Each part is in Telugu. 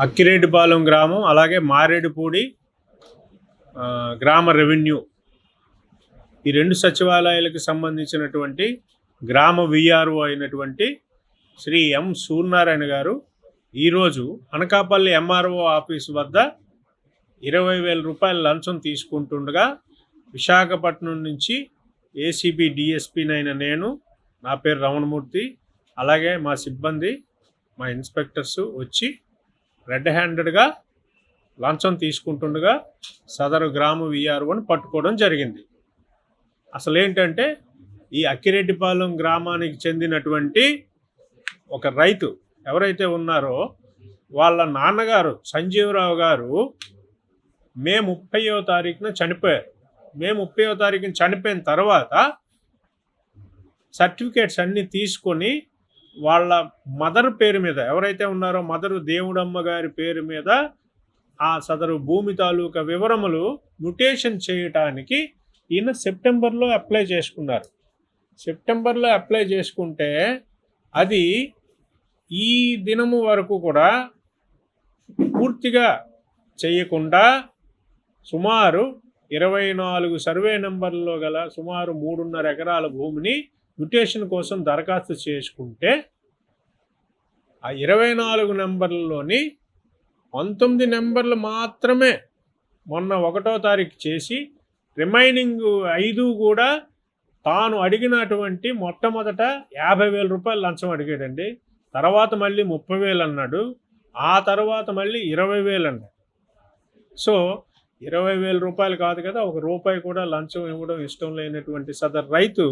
అక్కిరెడ్డిపాలెం గ్రామం, అలాగే మారేడుపూడి గ్రామ రెవెన్యూ, ఈ 2 సచివాలయాలకు సంబంధించినటువంటి గ్రామ విఆర్ఓ అయినటువంటి శ్రీ ఎం సూర్యనారాయణ గారు ఈరోజు అనకాపల్లి ఎంఆర్ఓ ఆఫీసు వద్ద 20,000 రూపాయల లంచం తీసుకుంటుండగా విశాఖపట్నం నుంచి ఏసీబీ డిఎస్పీనైన నేను, నా పేరు రమణమూర్తి, అలాగే మా సిబ్బంది, మా ఇన్స్పెక్టర్స్ వచ్చి రెడ్ హ్యాండెడ్గా లంచం తీసుకుంటుండగా సదరు గ్రామ విఆర్ఓని పట్టుకోవడం జరిగింది. అసలు ఏంటంటే ఈ అక్కిరెడ్డిపాలెం గ్రామానికి చెందినటువంటి ఒక రైతు ఎవరైతే ఉన్నారో వాళ్ళ నాన్నగారు సంజీవరావు గారు మే 30వ తారీఖున చనిపోయారు. మే 30వ తారీఖున చనిపోయిన తర్వాత సర్టిఫికేట్స్ అన్నీ తీసుకొని వాళ్ళ మదర్ పేరు మీద, ఎవరైతే ఉన్నారో మదరు దేవుడమ్మ గారి పేరు మీద ఆ సదరు భూమి తాలూకా వివరములు మ్యుటేషన్ చేయటానికి ఈయన సెప్టెంబర్లో అప్లై చేసుకున్నారు. సెప్టెంబర్లో అప్లై చేసుకుంటే అది ఈ దినము వరకు కూడా పూర్తిగా చేయకుండా సుమారు 24 సర్వే నెంబర్లో గల సుమారు 3.5 ఎకరాల భూమిని మ్యుటేషన్ కోసం దరఖాస్తు చేసుకుంటే ఆ 24 నెంబర్లలోని 19 నెంబర్లు మాత్రమే మొన్న 1వ తారీఖు చేసి రిమైనింగ్ 5 కూడా తాను అడిగినటువంటి మొట్టమొదట 50,000 రూపాయలు లంచం అడిగాడండి. తర్వాత మళ్ళీ 30,000 అన్నాడు. ఆ తర్వాత మళ్ళీ 20,000 అన్నాడు. సో 20,000 రూపాయలు కాదు కదా, 1 రూపాయి కూడా లంచం ఇవ్వడం ఇష్టం లేనటువంటి సదరు రైతు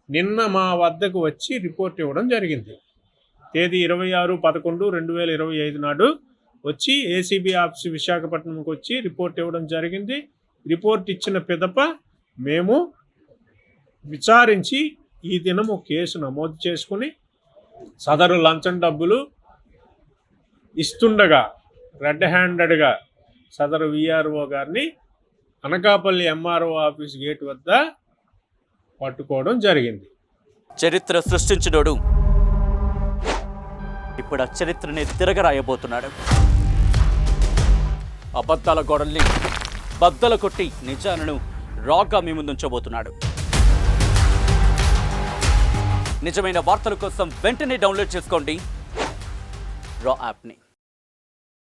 నిన్న మా వద్దకు వచ్చి రిపోర్ట్ ఇవ్వడం జరిగింది. తేదీ 26/11/2025 నాడు వచ్చి ఏసీబీ ఆఫీస్ విశాఖపట్నంకి వచ్చి రిపోర్ట్ ఇవ్వడం జరిగింది. రిపోర్ట్ ఇచ్చిన పిదప మేము విచారించి ఈ దినము కేసు నమోదు చేసుకుని సదరు లంచం డబ్బులు ఇస్తుండగా రెడ్ హ్యాండెడ్గా సదరు విఆర్ఓ గారిని అనకాపల్లి ఎంఆర్ఓ ఆఫీస్ గేట్ వద్ద పట్టుకోవడం జరిగింది. చరిత్ర సృష్టించినోడు ఇప్పుడు ఆ చరిత్రని తిరగరాయబోతున్నాడు. అబద్ధాల గోడల్ని బద్దలు కొట్టి నిజాలను రాగా మీ ముందుంచబోతున్నాడు. నిజమైన వార్తల కోసం వెంటనే డౌన్లోడ్ చేసుకోండి రా యాప్ని.